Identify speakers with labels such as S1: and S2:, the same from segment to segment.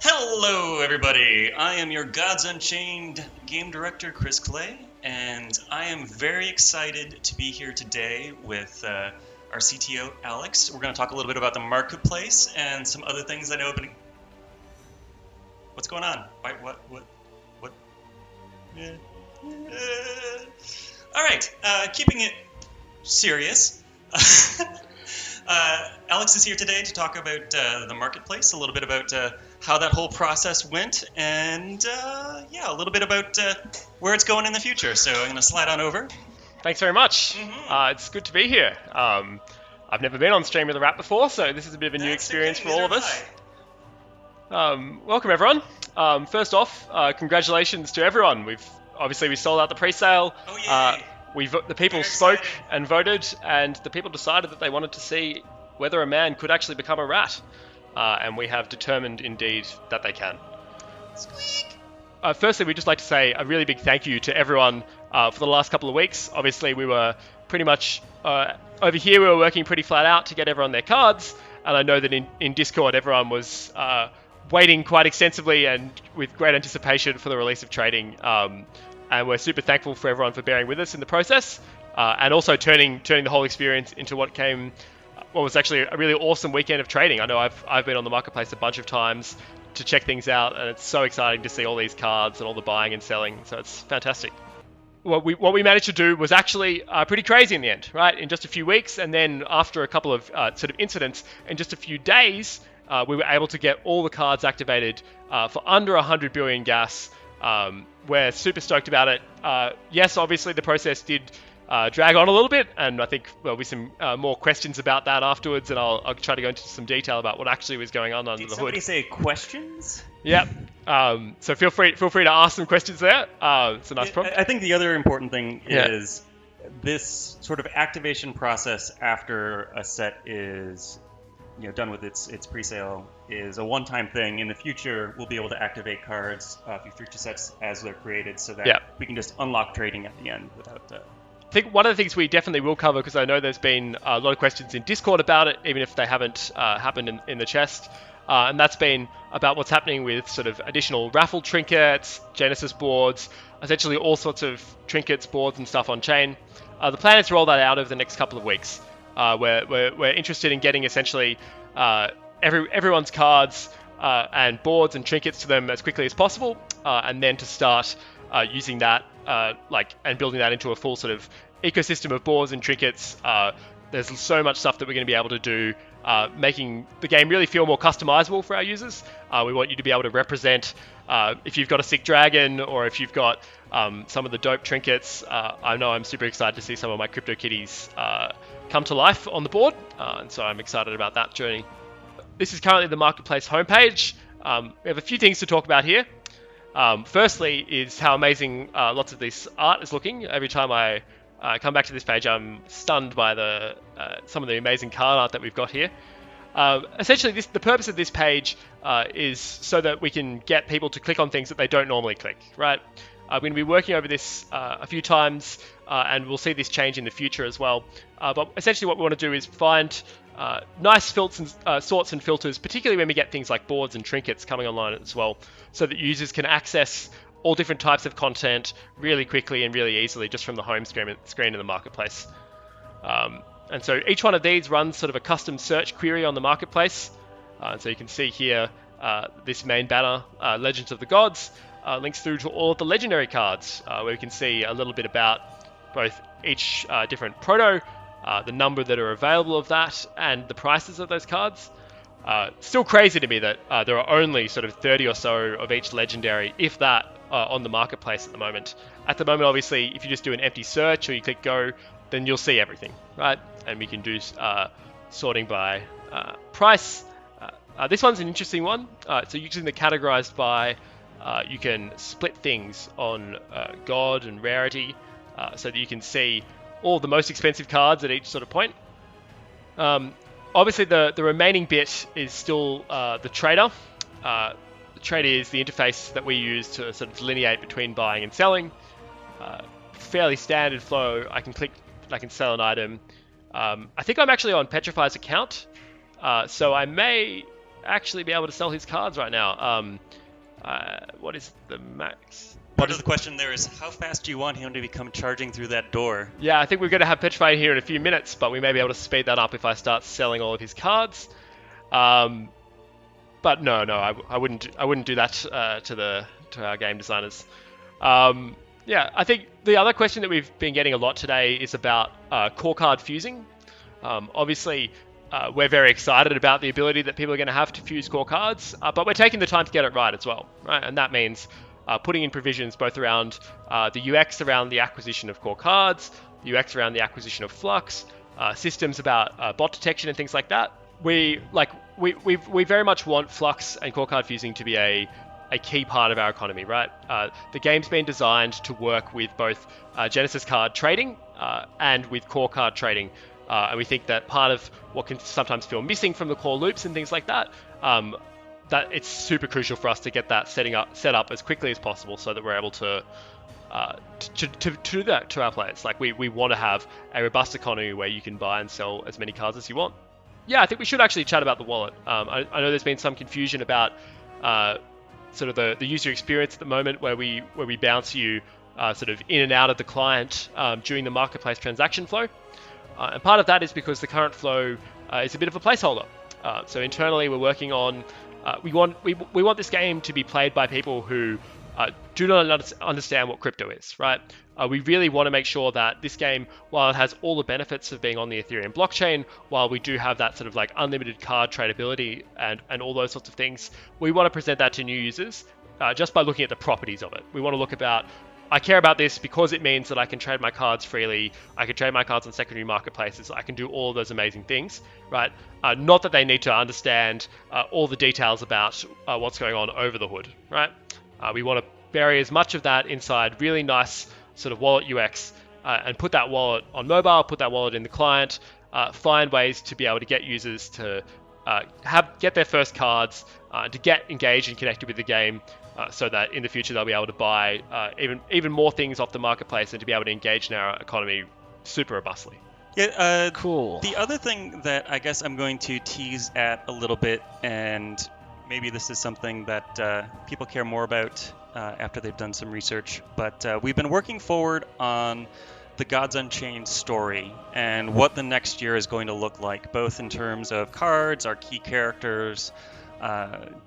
S1: Hello, everybody. I am your Gods Unchained game director, Chris Clay, and I am very excited to be here today with our CTO, Alex. We're going to talk a little bit about the marketplace and some other things I know. What's going on? Why, what? Yeah. All right, keeping it serious. Alex is here today to talk about the marketplace, a little bit about how that whole process went, and a little bit about where it's going in the future. So I'm going to slide on over.
S2: Thanks very much. It's good to be here. I've never been on Stream with a Wrap before, so this is a bit of a new experience for all of us. Welcome, everyone. First off, congratulations to everyone. We sold out the pre-sale.
S1: Oh, yay.
S2: The people spoke and voted, and the people decided that they wanted to see whether a man could actually become a rat. And we have determined indeed that they can.
S1: Squeak.
S2: Firstly, we'd just like to say a really big thank you to everyone for the last couple of weeks. Obviously, we were pretty much over here, we were working pretty flat out to get everyone their cards. And I know that in Discord, everyone was waiting quite extensively and with great anticipation for the release of trading. And we're super thankful for everyone for bearing with us in the process, and also turning the whole experience into what was actually a really awesome weekend of trading. I know I've been on the marketplace a bunch of times to check things out, and it's so exciting to see all these cards and all the buying and selling. So it's fantastic. What we managed to do was actually pretty crazy in the end, right? In just a few weeks, and then after a couple of sort of incidents, in just a few days, we were able to get all the cards activated for under 100 billion gas. We're super stoked about it. Yes, obviously the process did drag on a little bit, and I think there'll be some more questions about that afterwards, and I'll try to go into some detail about what actually was going on under the hood.
S1: Did somebody say questions?
S2: Yep. So feel free to ask some questions there. It's a nice prompt.
S1: I think the other important thing is this sort of activation process after a set is done with its pre-sale is a one-time thing. In the future, we'll be able to activate cards through future sets as they're created, so that we can just unlock trading at the end without.
S2: I think one of the things we definitely will cover, because I know there's been a lot of questions in Discord about it, even if they haven't happened in the chest, and that's been about what's happening with sort of additional raffle trinkets, Genesis boards, essentially all sorts of trinkets, boards, and stuff on chain. The plan is to roll that out over the next couple of weeks. We're interested in getting essentially everyone's cards and boards and trinkets to them as quickly as possible, and then to start using that and building that into a full sort of ecosystem of boards and trinkets. There's so much stuff that we're going to be able to do, making the game really feel more customizable for our users. We want you to be able to represent if you've got a sick dragon, or if you've got some of the dope trinkets. I know I'm super excited to see some of my crypto kitties come to life on the board, and so I'm excited about that journey. This is currently the marketplace homepage. We have a few things to talk about here. Firstly is how amazing lots of this art is looking. Every time I come back to this page, I'm stunned by some of the amazing card art that we've got here. Essentially, the purpose of this page is so that we can get people to click on things that they don't normally click, right? We're going to be working over this a few times, and we'll see this change in the future as well. But essentially what we want to do is find nice sorts and filters, particularly when we get things like boards and trinkets coming online as well, so that users can access all different types of content really quickly and really easily just from the home screen in the marketplace. And so each one of these runs sort of a custom search query on the marketplace. So you can see here this main banner, Legends of the Gods, links through to all of the legendary cards, where we can see a little bit about both each different proto, the number that are available of that, and the prices of those cards. Still crazy to me that there are only sort of 30 or so of each legendary, if that, on the marketplace at the moment. At the moment, obviously, if you just do an empty search or you click go, then you'll see everything, right? And we can do sorting by price. This one's an interesting one. So using the categorized by, you can split things on God and rarity, so that you can see all the most expensive cards at each sort of point. Obviously, the remaining bit is still the trader. The trader is the interface that we use to sort of delineate between buying and selling. Fairly standard flow. I can click, I can sell an item. I think I'm actually on Petrify's account, so I may actually be able to sell his cards right now. What is the max?
S1: Part of the question there is, how fast do you want him to become charging through that door?
S2: Yeah, I think we're going to have Petrify here in a few minutes, but we may be able to speed that up if I start selling all of his cards. But no, I wouldn't do that to our game designers. Yeah, I think the other question that we've been getting a lot today is about core card fusing. Obviously, we're very excited about the ability that people are going to have to fuse core cards, but we're taking the time to get it right as well, right? And that means putting in provisions both around the UX around the acquisition of core cards, the UX around the acquisition of flux, systems about bot detection and things like that. We very much want flux and core card fusing to be a key part of our economy, right? The game's been designed to work with both Genesis card trading and with core card trading. And we think that part of what can sometimes feel missing from the core loops and things like that, that it's super crucial for us to get that set up as quickly as possible so that we're able to do that to our players. Like we want to have a robust economy where you can buy and sell as many cards as you want. Yeah, I think we should actually chat about the wallet. I know there's been some confusion about sort of the user experience at the moment where we bounce you sort of in and out of the client during the marketplace transaction flow. And part of that is because the current flow is a bit of a placeholder. So internally we're working on, we want this game to be played by people who do not understand what crypto is, right? We really want to make sure that this game, while it has all the benefits of being on the Ethereum blockchain, while we do have that sort of like unlimited card tradability and all those sorts of things, we want to present that to new users just by looking at the properties of it. We want to look about, I care about this because it means that I can trade my cards freely, I can trade my cards on secondary marketplaces, I can do all those amazing things, right? Not that they need to understand all the details about what's going on over the hood, right? We want to bury as much of that inside really nice sort of wallet UX and put that wallet on mobile, put that wallet in the client, find ways to be able to get users to get their first cards, to get engaged and connected with the game, so that in the future they'll be able to buy even more things off the marketplace and to be able to engage in our economy super robustly.
S1: Yeah,
S3: Cool.
S1: The other thing that I guess I'm going to tease at a little bit, and maybe this is something that people care more about after they've done some research, but we've been working forward on the Gods Unchained story and what the next year is going to look like, both in terms of cards, our key characters,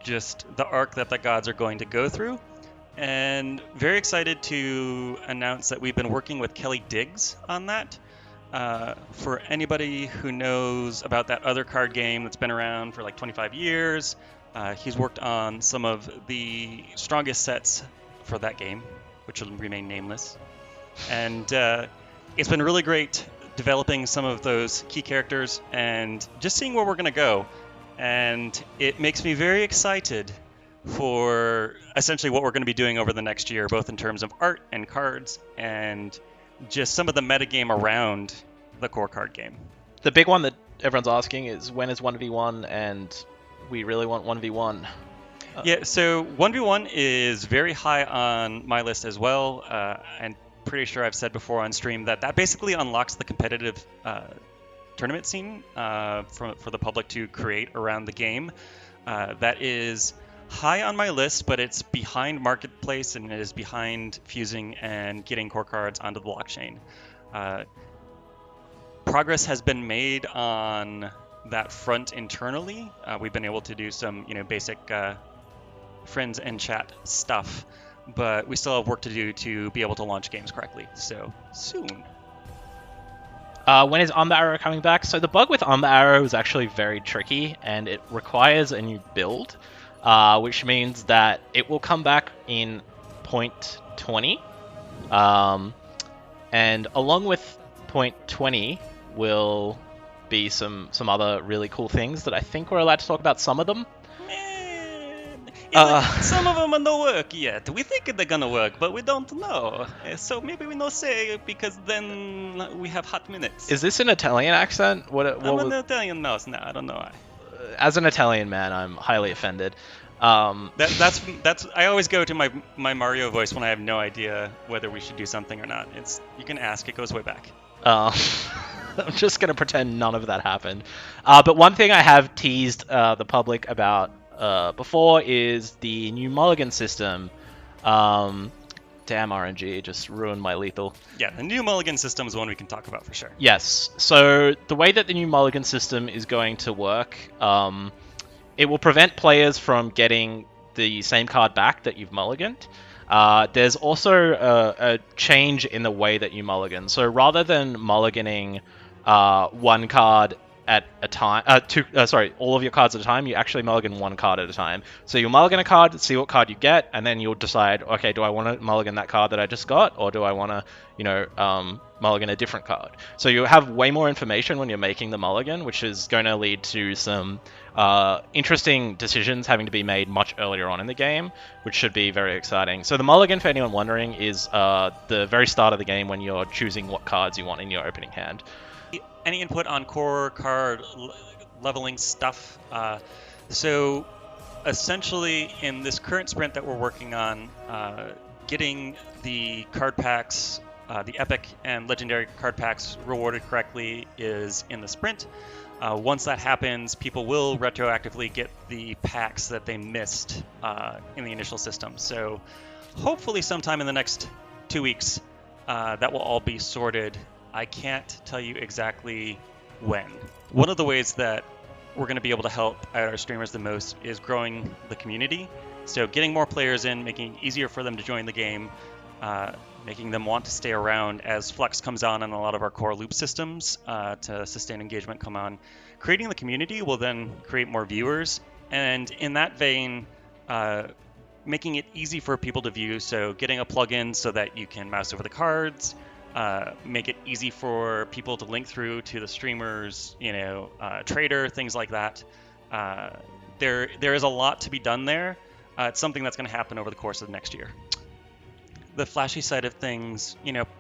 S1: just the arc that the gods are going to go through. And very excited to announce that we've been working with Kelly Diggs on that. For anybody who knows about that other card game that's been around for like 25 years, he's worked on some of the strongest sets for that game, which will remain nameless. And it's been really great developing some of those key characters and just seeing where we're going to go. And it makes me very excited for essentially what we're going to be doing over the next year, both in terms of art and cards and just some of the metagame around the core card game.
S3: The big one that everyone's asking is, when is 1v1, and we really want 1v1.
S1: Yeah, so 1v1 is very high on my list as well, and pretty sure I've said before on stream that basically unlocks the competitive tournament scene for the public to create around the game. That is high on my list, but it's behind Marketplace and it is behind fusing and getting core cards onto the blockchain. Progress has been made on that front internally. We've been able to do some, basic friends and chat stuff, but we still have work to do to be able to launch games correctly. So soon.
S3: When is Umber Arrow coming back? So the bug with Umber Arrow is actually very tricky, and it requires a new build, which means that it will come back in 0.20. And along with 0.20 will be some other really cool things that I think we're allowed to talk about some of them.
S1: Some of them are no work yet. We think they're gonna work, but we don't know. So maybe we no say, because then we have hot minutes.
S3: Is this an Italian accent?
S1: I'm an Italian mouse now. I don't know why.
S3: As an Italian man, I'm highly offended.
S1: That's I always go to my Mario voice when I have no idea whether we should do something or not. You can ask. It goes way back.
S3: I'm just going to pretend none of that happened. But one thing I have teased the public about before is the new mulligan system. Damn RNG, just ruined my lethal.
S1: Yeah, the new mulligan system is one we can talk about for sure.
S3: Yes. So the way that the new mulligan system is going to work, it will prevent players from getting the same card back that you've mulliganed. There's also a change in the way that you mulligan. So rather than mulliganing one card at a time, all of your cards at a time, you actually mulligan one card at a time. So you'll mulligan a card, see what card you get, and then you'll decide, okay, do I want to mulligan that card that I just got, or do I want to, mulligan a different card? So you have way more information when you're making the mulligan, which is going to lead to some interesting decisions having to be made much earlier on in the game, which should be very exciting. So the mulligan, for anyone wondering, is the very start of the game when you're choosing what cards you want in your opening hand.
S1: Any input on core card leveling stuff? So essentially, in this current sprint that we're working on, getting the card packs, the epic and legendary card packs rewarded correctly is in the sprint. Once that happens, people will retroactively get the packs that they missed in the initial system. So hopefully sometime in the next 2 weeks, that will all be sorted. I can't tell you exactly when. One of the ways that we're going to be able to help out our streamers the most is growing the community. So getting more players in, making it easier for them to join the game, making them want to stay around as Flux comes on and a lot of our core loop systems to sustain engagement come on. Creating the community will then create more viewers, and in that vein, making it easy for people to view. So getting a plugin so that you can mouse over the cards, make it easy for people to link through to the streamers, trader, things like that. There is a lot to be done there. It's something that's going to happen over the course of the next year. The flashy side of things,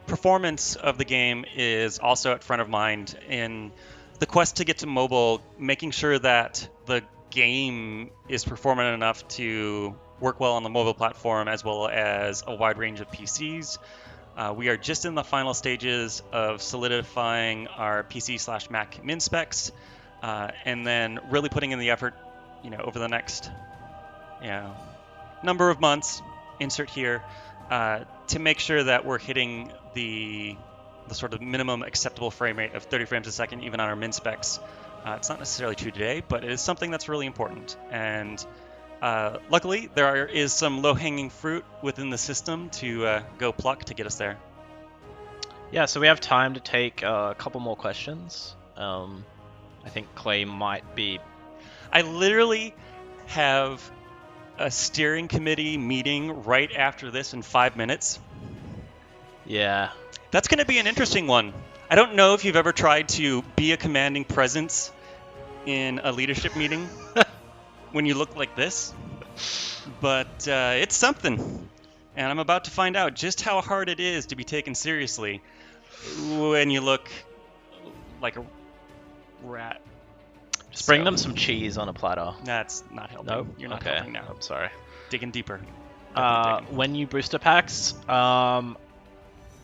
S1: performance of the game is also at front of mind in the quest to get to mobile, making sure that the game is performant enough to work well on the mobile platform as well as a wide range of PCs. We are just in the final stages of solidifying our PC/Mac min specs, and then really putting in the effort, over the next, number of months, insert here, to make sure that we're hitting the sort of minimum acceptable frame rate of 30 frames a second, even on our min specs. It's not necessarily true today, but it is something that's really important. And luckily, there is some low-hanging fruit within the system to go pluck to get us there.
S3: Yeah, so we have time to take a couple more questions. I think Clay might be...
S1: I literally have a steering committee meeting right after this in 5 minutes.
S3: Yeah.
S1: That's going to be an interesting one. I don't know if you've ever tried to be a commanding presence in a leadership meeting when you look like this, but it's something. And I'm about to find out just how hard it is to be taken seriously when you look like a rat.
S3: Just bring them some cheese on a platter.
S1: That's not helping.
S3: Nope.
S1: You're not
S3: okay.
S1: helping now.
S3: I'm sorry.
S1: Digging deeper.
S3: When you booster packs,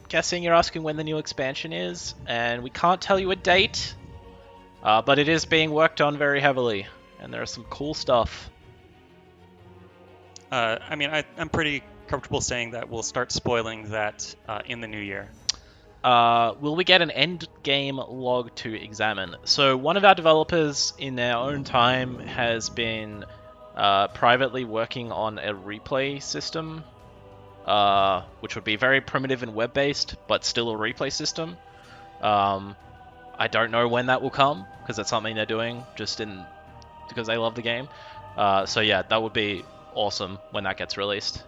S3: guessing you're asking when the new expansion is, and we can't tell you a date, but it is being worked on very heavily, and there is some cool stuff.
S1: I'm pretty comfortable saying that we'll start spoiling that in the new year.
S3: Will we get an end game log to examine? So one of our developers in their own time has been privately working on a replay system, which would be very primitive and web-based, but still a replay system. I don't know when that will come, because that's something they're doing because they love the game. So yeah, that would be awesome when that gets released.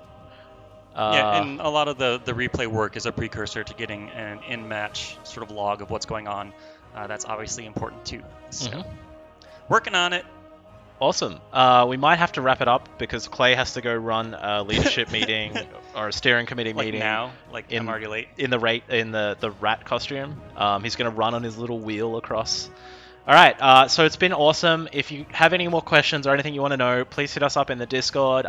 S1: And a lot of the replay work is a precursor to getting an in-match sort of log of what's going on. That's obviously important too. So, working on it.
S3: Awesome. We might have to wrap it up because Clay has to go run a leadership meeting or a steering committee meeting
S1: now. I'm already late.
S3: In the rat costume. He's going to run on his little wheel across All right, so it's been awesome. If you have any more questions or anything you want to know, please hit us up in the Discord.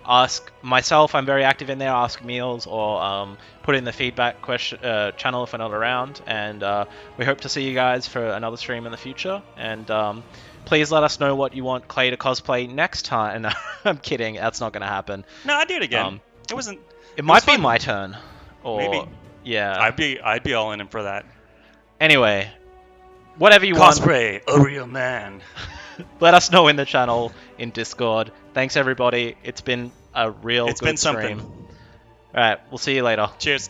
S3: Ask myself, I'm very active in there. Ask Meals, or put in the feedback question channel if we're not around. And we hope to see you guys for another stream in the future. And please let us know what you want Clay to cosplay next time. No, I'm kidding. That's not going to happen.
S1: No, I'd do it again. It wasn't.
S3: It might be
S1: fun.
S3: my turn. Or
S1: Maybe.
S3: yeah.
S1: I'd be all in for that.
S3: Anyway, whatever you want.
S1: Cosplay a real man.
S3: Let us know in the channel in Discord. Thanks everybody. It's been a real
S1: It's
S3: good
S1: been something.
S3: stream. All right, we'll see you later.
S1: Cheers.